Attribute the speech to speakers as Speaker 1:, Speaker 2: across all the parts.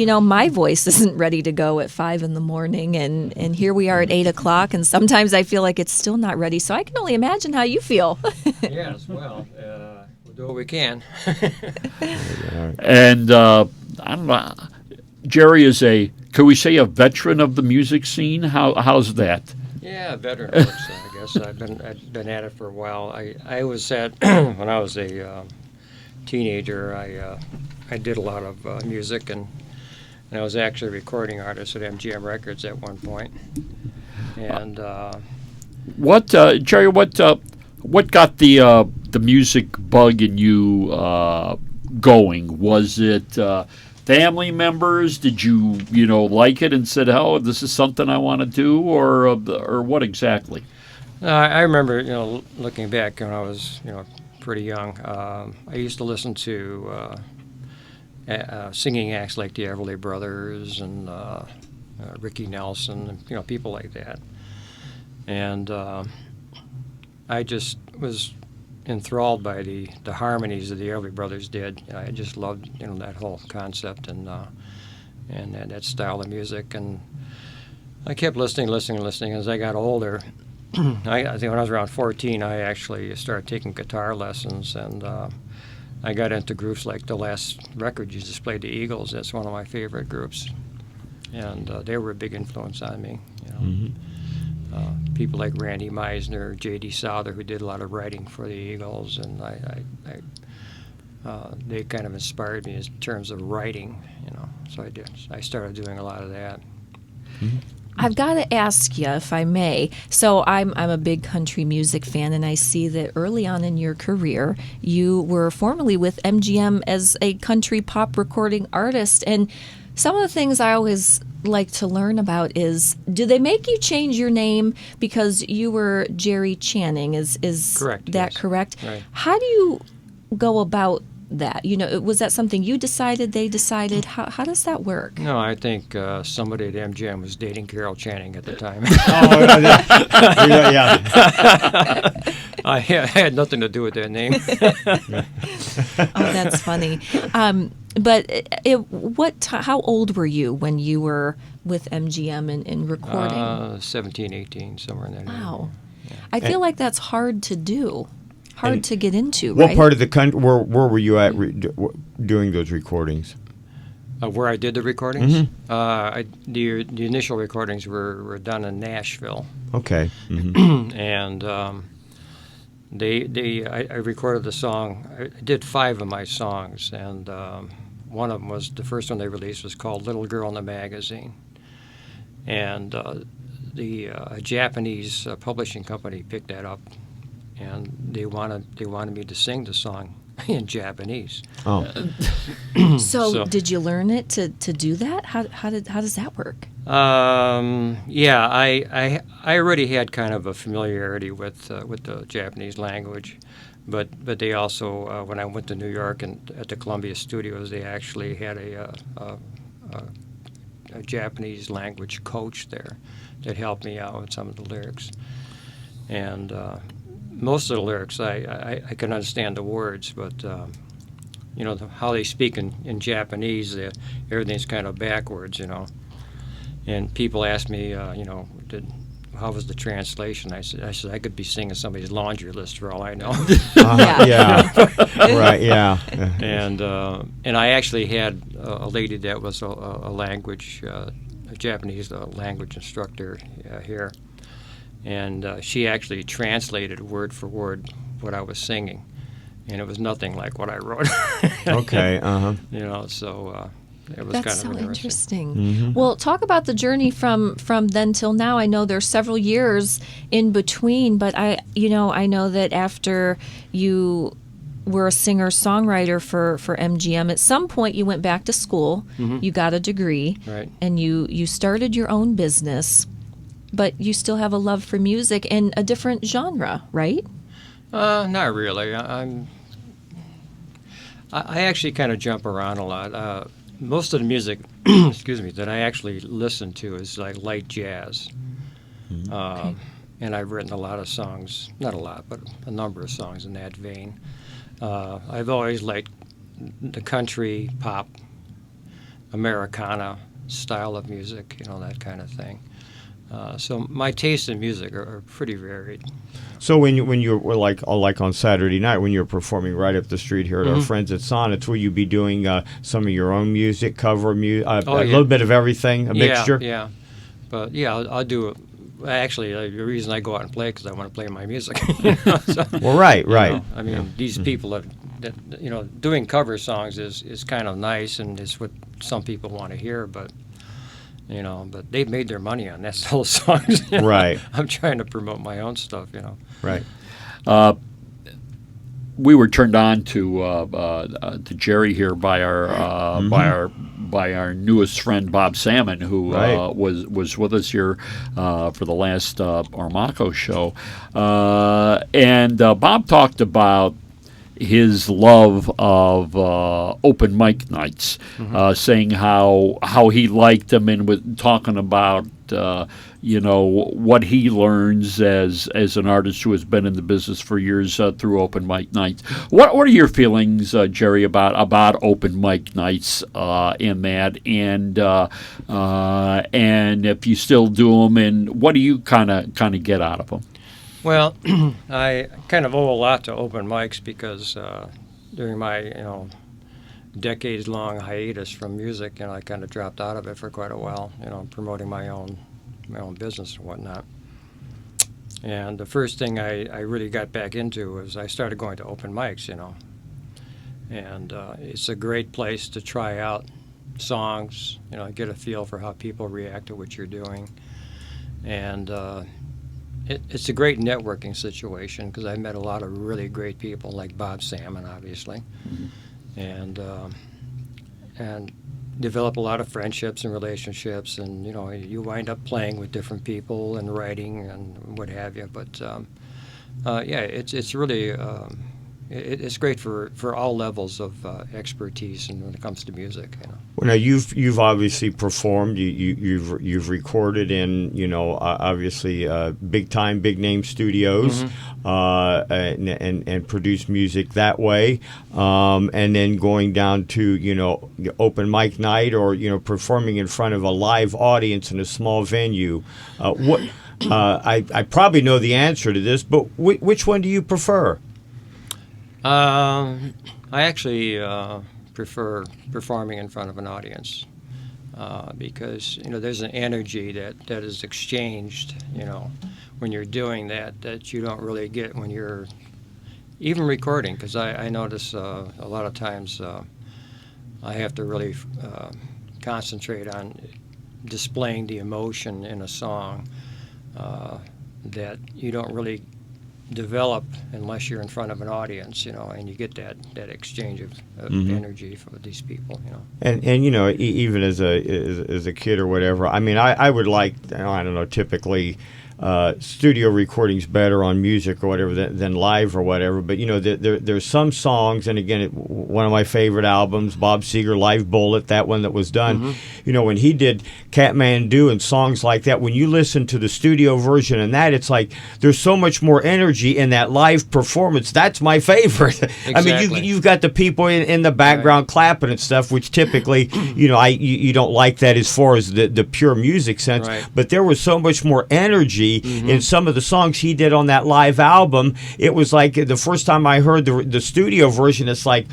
Speaker 1: My voice isn't ready to go at 5 in the morning, and here we are at 8 o'clock, and sometimes I feel like it's still not ready. So I can only imagine how you feel.
Speaker 2: Yes, well, we'll do what we can.
Speaker 3: And I don't know, Jerry is can we say a veteran of the music scene? How's that?
Speaker 2: Yeah, veteran works, I guess. I've been at it for a while. I was at when I was a teenager. I did a lot of music, and I was actually a recording artist at MGM Records at one point. And
Speaker 3: Jerry? What got the music bug in you going? Was it family members? Did you like it and said, "Oh, this is something I want to do," or what exactly?
Speaker 2: I remember, looking back when I was, pretty young. I used to listen to singing acts like the Everly Brothers and Ricky Nelson, and people like that. And I just was enthralled by the harmonies that the Everly Brothers did. I just loved that whole concept and that style of music. And I kept listening as I got older. I think when I was around 14, I actually started taking guitar lessons, and I got into groups like the last record you just played, the Eagles. That's one of my favorite groups, and they were a big influence on me. People like Randy Meisner, J.D. Souther, who did a lot of writing for the Eagles, and they kind of inspired me in terms of writing. So I started doing a lot of that.
Speaker 3: Mm-hmm.
Speaker 1: I've got to ask you, if I may. So I'm a big country music fan, and I see that early on in your career, you were formerly with MGM as a country pop recording artist. And some of the things I always like to learn about is, do they make you change your name because you were Jerry Channing? Is
Speaker 2: correct,
Speaker 1: that
Speaker 2: yes.
Speaker 1: correct?
Speaker 2: Right.
Speaker 1: How do you go about that? Was that something you decided, they decided? How does that work?
Speaker 2: No, I think somebody at MGM was dating Carol Channing at the time.
Speaker 3: Yeah.
Speaker 2: I had nothing to do with that name.
Speaker 1: Oh, that's funny. But how old were you when you were with MGM and recording?
Speaker 2: 17, 18, somewhere in that area.
Speaker 1: Wow. Yeah. I feel like that's hard to do. Hard to get into,
Speaker 4: what
Speaker 1: right?
Speaker 4: part of the country, where were you at doing those recordings?
Speaker 2: Where I did the recordings? Mm-hmm. The initial recordings were done in Nashville.
Speaker 4: Okay. Mm-hmm.
Speaker 2: And I recorded the song. I did 5 of my songs, and one of them was, the first one they released was called Little Girl in the Magazine. And the Japanese publishing company picked that up, and they wanted me to sing the song in Japanese.
Speaker 4: Oh.
Speaker 1: So did you learn it to do that? How does that work?
Speaker 2: Yeah, I already had kind of a familiarity with the Japanese language, but they also, when I went to New York and at the Columbia Studios, they actually had a Japanese language coach there that helped me out with some of the lyrics. And most of the lyrics, I can understand the words, but how they speak in Japanese, everything's kind of backwards, And people ask me, how was the translation? I said I could be singing somebody's laundry list for all I know.
Speaker 4: Yeah. Right. Yeah.
Speaker 2: And I actually had a lady that was a Japanese language instructor here, and she actually translated word for word what I was singing, and it was nothing like what I wrote.
Speaker 4: Okay.
Speaker 2: So. It was
Speaker 1: That's
Speaker 2: kind of
Speaker 1: so interesting.
Speaker 4: Mm-hmm.
Speaker 1: Well, talk about the journey from then till now. I know there's several years in between, but I know that after you were a singer-songwriter for MGM, at some point you went back to school, you got a degree,
Speaker 2: right, and
Speaker 1: you started your own business, but you still have a love for music and a different genre, right?
Speaker 2: Not really. I actually kind of jump around a lot. Most of the music, that I actually listen to is like light jazz. Okay. And I've written a lot of songs, not a lot, but a number of songs in that vein. I've always liked the country, pop, Americana style of music, that kind of thing. So my tastes in music are pretty varied.
Speaker 4: So when you were like on Saturday night when you were performing right up the street here at our friends at Sonnets, will you be doing some of your own music, cover music, a little bit of everything, a mixture?
Speaker 2: Yeah. But yeah, I'll do it. Actually, the reason I go out and play because I want to play my music. So,
Speaker 4: well, right.
Speaker 2: I mean, these people that doing cover songs is kind of nice and is what some people want to hear, but but they've made their money on that solo songs.
Speaker 4: Right.
Speaker 2: I'm trying to promote my own stuff.
Speaker 4: Right.
Speaker 3: We were turned on to Jerry here by our newest friend Bob Salmon, who was with us here for the last Ormaco show, and Bob talked about his love of open mic nights, saying how he liked them and was talking about what he learns as an artist who has been in the business for years through open mic nights. What are your feelings, Jerry, about open mic nights in that, and if you still do them, and what do you kind of get out of them?
Speaker 2: Well, I kind of owe a lot to open mics because during my decades-long hiatus from music, I kind of dropped out of it for quite a while, promoting my own business and whatnot. And the first thing I really got back into was I started going to open mics, and it's a great place to try out songs, get a feel for how people react to what you're doing, and it's a great networking situation because I met a lot of really great people like Bob Salmon, obviously, and develop a lot of friendships and relationships, and you wind up playing with different people and writing and what have you. But it's really it's great for all levels of expertise, and when it comes to music,
Speaker 4: Well, now you've obviously performed. You've recorded in obviously big name studios, and produced music that way, and then going down to open mic night or performing in front of a live audience in a small venue. I probably know the answer to this, but which one do you prefer?
Speaker 2: I actually prefer performing in front of an audience because there's an energy that is exchanged when you're doing that you don't really get when you're even recording, because I notice a lot of times I have to really concentrate on displaying the emotion in a song that you don't really develop unless you're in front of an audience, and you get that exchange of energy with these people,
Speaker 4: And even as a kid or whatever, I mean, I would like, I don't know, typically studio recordings better on music or whatever than live or whatever. But there's some songs, and again, one of my favorite albums, Bob Seger, Live Bullet, that one that was done. When he did Kathmandu and songs like that, when you listen to the studio version and that, it's like there's so much more energy in that live performance. That's my favorite.
Speaker 2: Exactly.
Speaker 4: I mean, you've got the people in the background clapping and stuff, which typically, you don't like that as far as the pure music sense.
Speaker 2: Right.
Speaker 4: But there was so much more energy in some of the songs he did on that live album. It was like the first time I heard the studio version, it's like,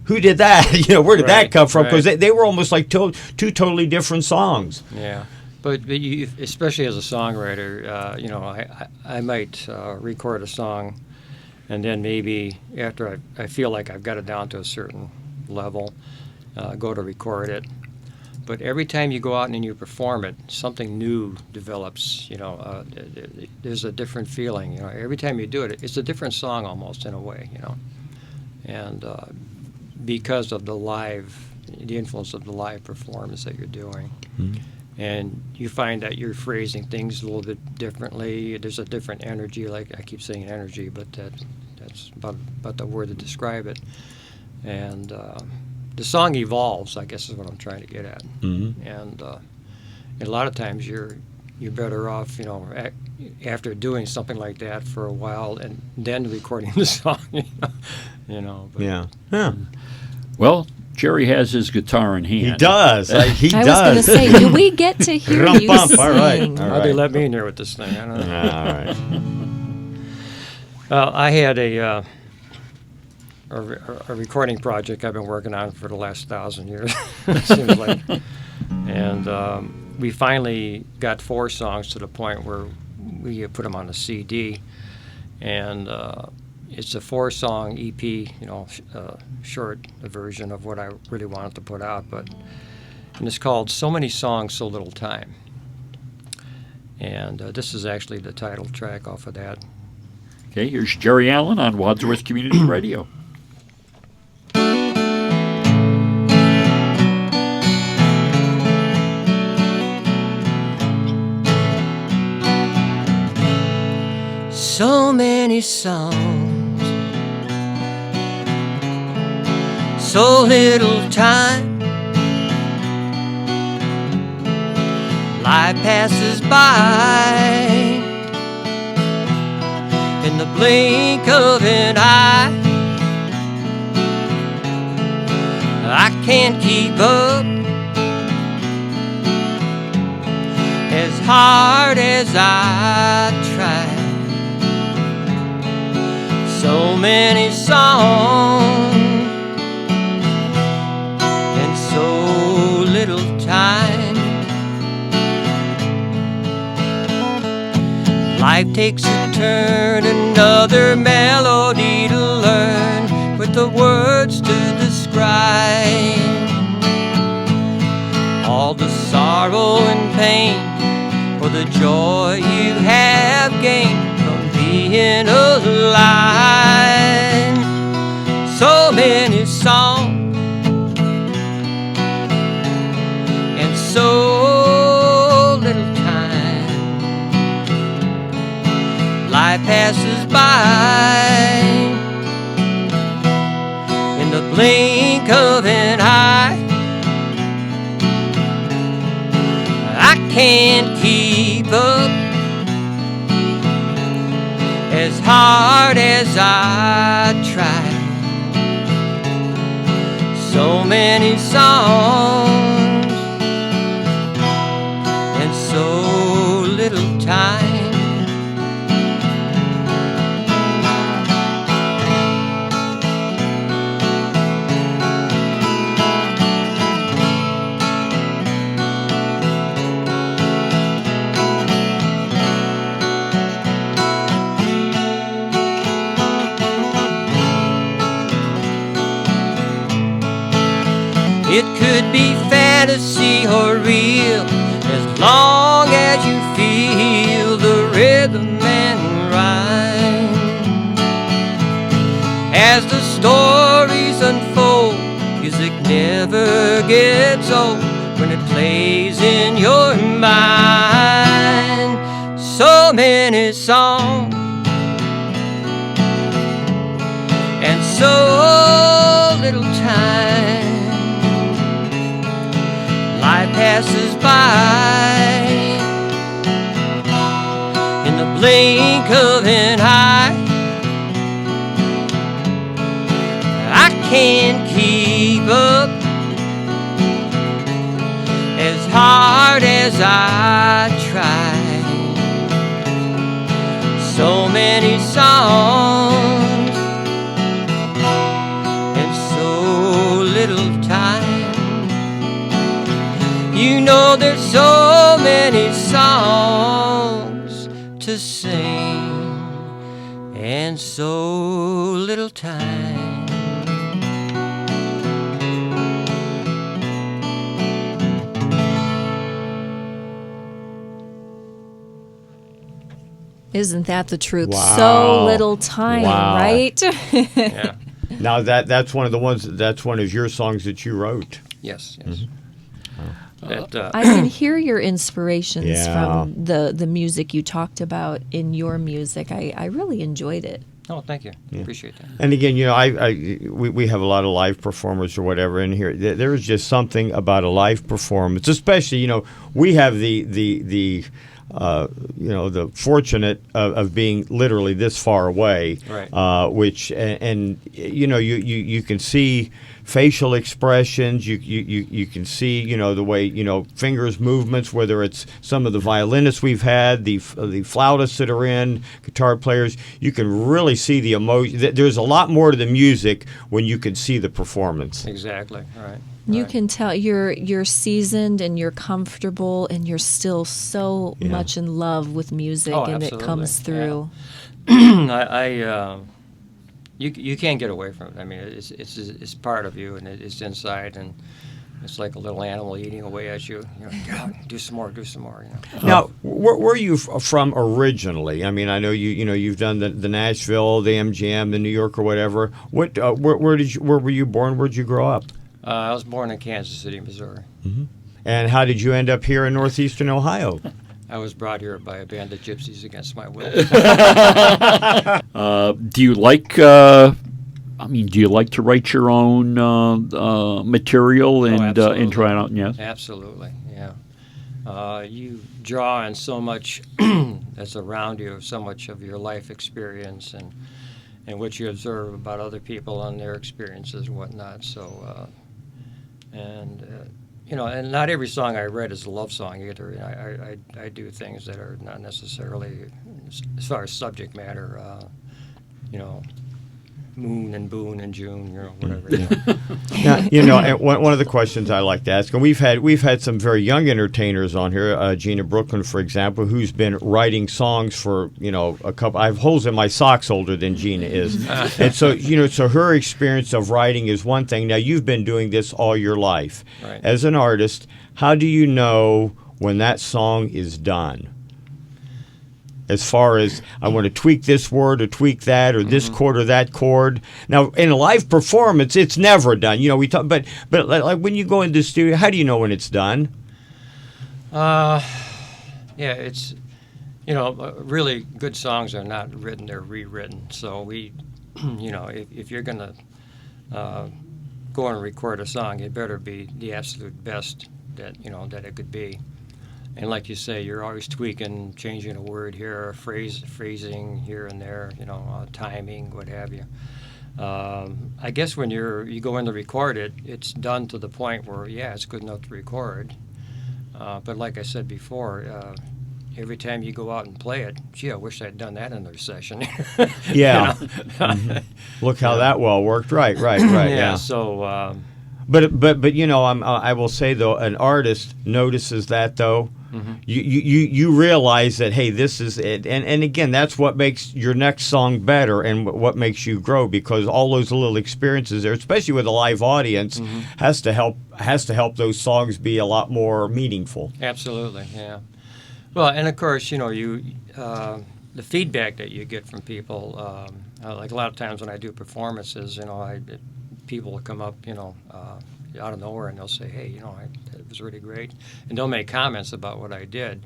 Speaker 4: who did that? Where did that come from? Because they were almost like two totally different songs.
Speaker 2: Yeah. But you, especially as a songwriter, I might record a song, and then maybe after I feel like I've got it down to a certain level, go to record it. But every time you go out and you perform it, something new develops. There's a different feeling. Every time you do it, it's a different song almost in a way. And because of the influence of the live performance that you're doing, and you find that you're phrasing things a little bit differently. There's a different energy. Like I keep saying energy, but that's about the word to describe it. And the song evolves, I guess is what I'm trying to get at. And a lot of times you're better off, after doing something like that for a while and then recording the song. But,
Speaker 4: Yeah.
Speaker 3: Well, Jerry has his guitar in hand.
Speaker 4: He does. He
Speaker 1: I
Speaker 4: does.
Speaker 1: was going to say, do we get to hear you
Speaker 4: Rum-bump.
Speaker 1: sing?
Speaker 4: All right.
Speaker 2: How they let me in there with this thing? I don't know.
Speaker 4: All right.
Speaker 2: Well, I had a recording project I've been working on for the last 1,000 years, it seems like. And we finally got 4 songs to the point where we put them on a CD. And it's a 4-song EP, short version of what I really wanted to put out. And it's called So Many Songs, So Little Time. And this is actually the title track off of that.
Speaker 3: Okay, here's Jerry Allen on Wadsworth Community Radio.
Speaker 2: So many songs, so little time. Life passes by in the blink of an eye. I can't keep up as hard as I try. So many songs and so little time. Life takes a turn, another melody to learn, with the words to describe all the sorrow and pain, for the joy you have gained from being alive. So many songs and so little time. Life passes by in the blink of an eye. I can't keep up as hard as I try. So many songs and so little time. It could be fantasy or real, as long as you feel the rhythm and rhyme. As the stories unfold, music never gets old when it plays in your mind. So many songs and so little time. Life passes by in the blink of an eye. I can't keep up as hard as I try. So many songs and so little time. You know there's so many songs to sing and so little time.
Speaker 1: Isn't that the truth?
Speaker 4: Wow.
Speaker 1: So little time,
Speaker 4: Wow.
Speaker 1: right?
Speaker 2: Yeah.
Speaker 4: Now that's one of the ones. That's one of your songs that you wrote.
Speaker 2: Yes.
Speaker 4: Mm-hmm.
Speaker 2: That,
Speaker 1: I can hear your inspirations
Speaker 4: Yeah.
Speaker 1: from the music you talked about in your music. I really enjoyed it.
Speaker 2: oh, thank you. Appreciate that.
Speaker 4: And again, we have a lot of live performers or whatever in here. There is just something about a live performance, especially we have the fortunate of being literally this far away,
Speaker 2: Right.
Speaker 4: Which you can see facial expressions. You can see, you know, the way, you know, fingers movements, whether it's some of the violinists we've had, the flautists that are in, guitar players. You can really see the emotion. There's a lot more to the music when you can see the performance.
Speaker 2: Exactly. Right.
Speaker 1: You
Speaker 2: Right.
Speaker 1: can tell you're seasoned and you're comfortable and you're still so
Speaker 4: Yeah.
Speaker 1: much in love with music,
Speaker 2: Oh,
Speaker 1: and it
Speaker 2: absolutely.
Speaker 1: comes through.
Speaker 2: You can't get away from it. I mean, it's part of you, and it's inside, and it's like a little animal eating away at you. You know, get out, do some more. You know.
Speaker 4: Now, where are you from originally? I mean, I know you've done the Nashville, the MGM, the New York, or whatever. Where were you born? Where'd you grow up?
Speaker 2: I was born in Kansas City, Missouri.
Speaker 4: And how did you end up here in northeastern Ohio?
Speaker 2: I was brought here by a band of gypsies against my will.
Speaker 3: Do you like? Do you like to write your own material and
Speaker 2: absolutely.
Speaker 3: try it out? Yes.
Speaker 2: Absolutely, yeah. You draw on so much that's around you, so much of your life experience and what you observe about other people and their experiences and whatnot. So, you know, and not every song I write is a love song either. I do things that are not necessarily, as far as subject matter, you know, Moon and Boone and June, you know, whatever. You know.
Speaker 4: Now, you know, and one of the questions I like to ask, and we've had some very young entertainers on here, Gina Brooklyn, for example, who's been writing songs for, you know, a couple. I have holes in my socks older than Gina is, and so, you know, so her experience of writing is one thing. Now, you've been doing this all your life.
Speaker 2: Right.
Speaker 4: As an artist, how do you know when that song is done? As far as I want to tweak this word or tweak that or this chord or that chord. Now, in a live performance, it's never done. You know, we talk, but like when you go into the studio, how do you know when it's done?
Speaker 2: Yeah, it's, you know, really good songs are not written; they're rewritten. So we, you know, if you're gonna go and record a song, it better be the absolute best that it could be. And like you say, you're always tweaking, changing a word here, phrasing here and there, you know, timing, what have you. I guess when you go in to record it, it's done to the point where, yeah, it's good enough to record. But like I said before, every time you go out and play it, gee, I wish I'd done that in their session.
Speaker 4: Yeah. Look how that well worked. Right. Yeah.
Speaker 2: So.
Speaker 4: But you know, I will say though, an artist notices that though. You realize that, hey, this is it, and again, that's what makes your next song better and what makes you grow, because all those little experiences there, especially with a live audience, has to help those songs be a lot more meaningful.
Speaker 2: Absolutely, yeah. Well, and of course, you know, the feedback that you get from people, like a lot of times when I do performances, you know, people will come up, you know, out of nowhere, and they'll say, hey, you know, it was really great. And they'll make comments about what I did.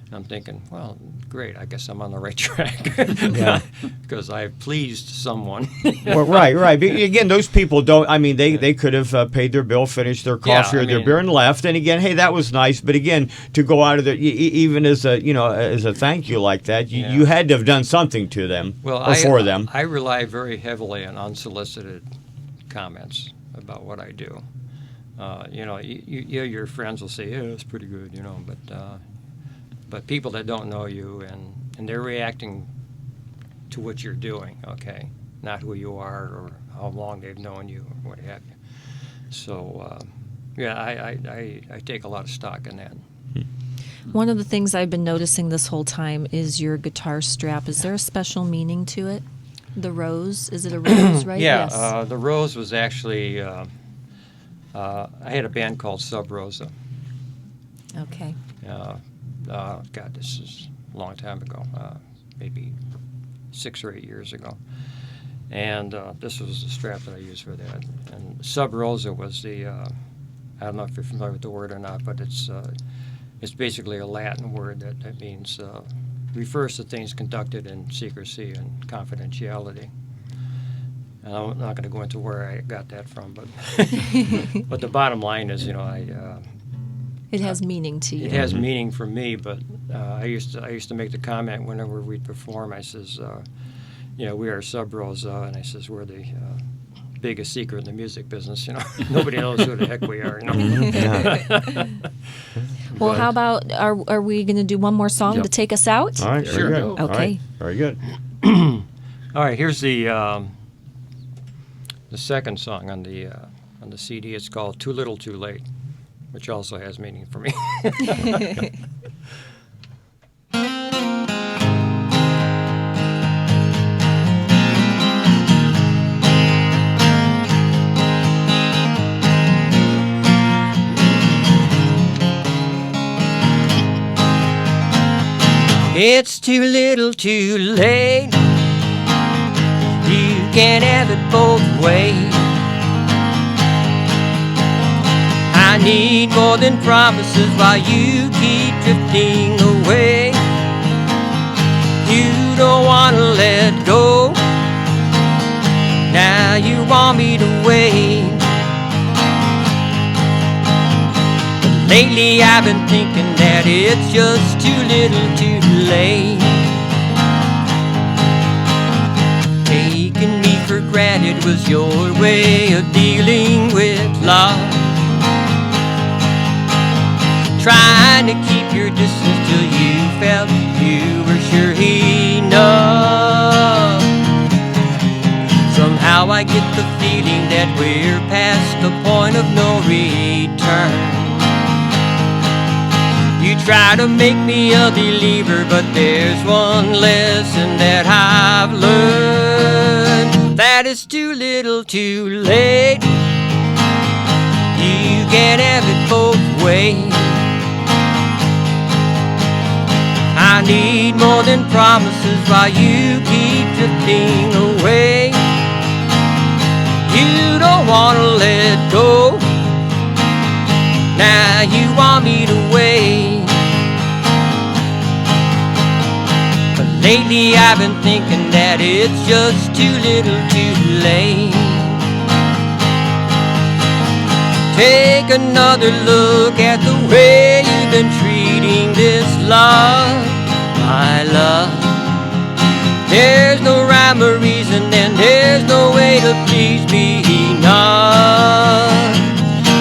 Speaker 2: And I'm thinking, well, great, I guess I'm on the right track.
Speaker 4: Yeah.
Speaker 2: Because I pleased someone.
Speaker 4: Well, right. But again, those people don't, I mean, they could have paid their bill, finished their coffee or their beer and left. And again, hey, that was nice. But again, to go out of there, even as a thank you like that, you had to have done something to them or for them.
Speaker 2: I rely very heavily on unsolicited comments about what I do. You know, your friends will say, "Yeah, it's pretty good," you know, but people that don't know you and they're reacting to what you're doing, okay, not who you are or how long they've known you or what have you. So, I take a lot of stock in that.
Speaker 1: One of the things I've been noticing this whole time is your guitar strap. Is there a special meaning to it? The rose? Is it a rose, right?
Speaker 2: Yeah,
Speaker 1: Yes.
Speaker 2: the rose was actually, I had a band called Sub Rosa.
Speaker 1: Okay.
Speaker 2: God, this is a long time ago, maybe 6 or 8 years ago. And this was the strap that I used for that. And Sub Rosa was the, I don't know if you're familiar with the word or not, but it's basically a Latin word that means, refers to things conducted in secrecy and confidentiality. And I'm not going to go into where I got that from, but but the bottom line is, you know,
Speaker 1: It has meaning to you.
Speaker 2: it has meaning for me. But I used to make the comment whenever we'd perform. I says, you know, we are Sub Rosa, and I says we're the biggest secret in the music business. Nobody knows who the heck we are.
Speaker 4: Yeah.
Speaker 1: Well, how about are we going to do one more song
Speaker 3: Yep.
Speaker 1: to take us out?
Speaker 4: All right,
Speaker 3: Sure.
Speaker 4: very good. All
Speaker 1: Okay.
Speaker 4: right, very good.
Speaker 2: All right, here's the second song on the CD. It's called "Too Little, Too Late," which also has meaning for me. It's too little, too late. You can't have it both ways. I need more than promises while you keep drifting away. You don't want to let go. Now you want me to wait. But lately I've been thinking that it's just too little, too late. Taking me for granted was your way of dealing with love. Trying to keep your distance till you felt you were sure enough. Somehow I get the feeling that we're past the point of no return. You try to make me a believer, but there's one lesson that I've learned, that it's too little, too late. You can't have it both ways. I need more than promises while you keep drifting away. You don't want to let go. Now you want me to wait. But lately I've been thinking that it's just too little, too late. Take another look at the way you've been treating this love, my love. There's no rhyme or reason, and there's no way to please me enough.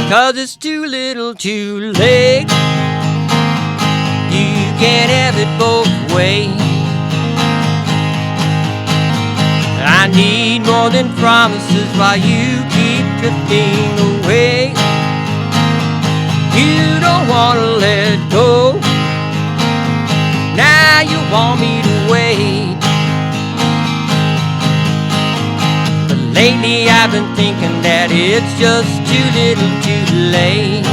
Speaker 2: 'Cause it's too little, too late. You can't have it both ways. I need more than promises while you keep drifting away. You don't want to let go. Now you want me to wait. But lately I've been thinking that it's just too little, too late.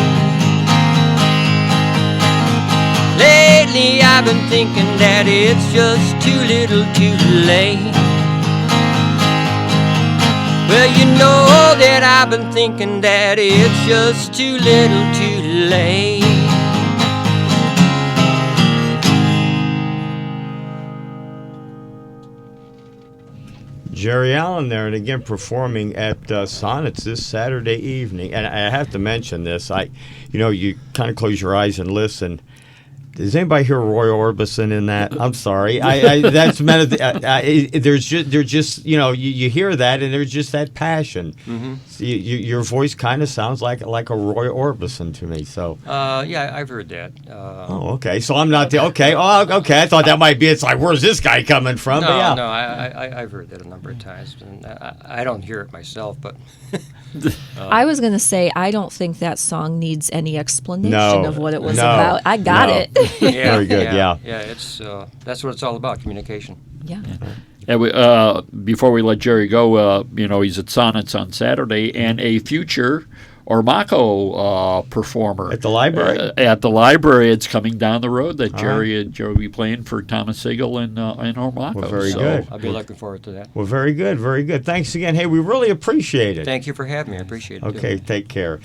Speaker 2: Lately I've been thinking that it's just too little, too late. Well, you know that I've been thinking that it's just too little, too late.
Speaker 4: Jerry Allen there, and again performing at Sonnets this Saturday evening. And I have to mention this. You kind of close your eyes and listen. Does anybody hear Roy Orbison in that? I'm sorry. That's meant. There's just you hear that, and there's just that passion.
Speaker 2: Mm-hmm.
Speaker 4: So your voice kind of sounds like a Roy Orbison to me. So.
Speaker 2: Yeah, I've heard that.
Speaker 4: Okay. So I'm not the okay. Oh, okay. I thought that might be. It's like, where's this guy coming from?
Speaker 2: No,
Speaker 4: but yeah.
Speaker 2: no, I've heard that a number of times, and I don't hear it myself, but.
Speaker 1: I was going to say, I don't think that song needs any explanation
Speaker 4: No,
Speaker 1: of what it was
Speaker 4: no,
Speaker 1: about. I got
Speaker 4: no.
Speaker 1: it.
Speaker 2: Yeah,
Speaker 4: Very good, yeah.
Speaker 2: Yeah, it's that's what it's all about, communication.
Speaker 1: Yeah.
Speaker 3: And before we let Jerry go, he's at Sonnets on Saturday, and a future Ormaco performer
Speaker 4: At the library?
Speaker 3: At the library, it's coming down the road that Jerry will be playing for Thomas Sigel in Ormaco.
Speaker 4: Well, very good.
Speaker 2: I'll be looking forward to that.
Speaker 4: Well, very good, very good. Thanks again. Hey, we really appreciate it.
Speaker 2: Thank you for having me. I appreciate it.
Speaker 4: Okay, take care.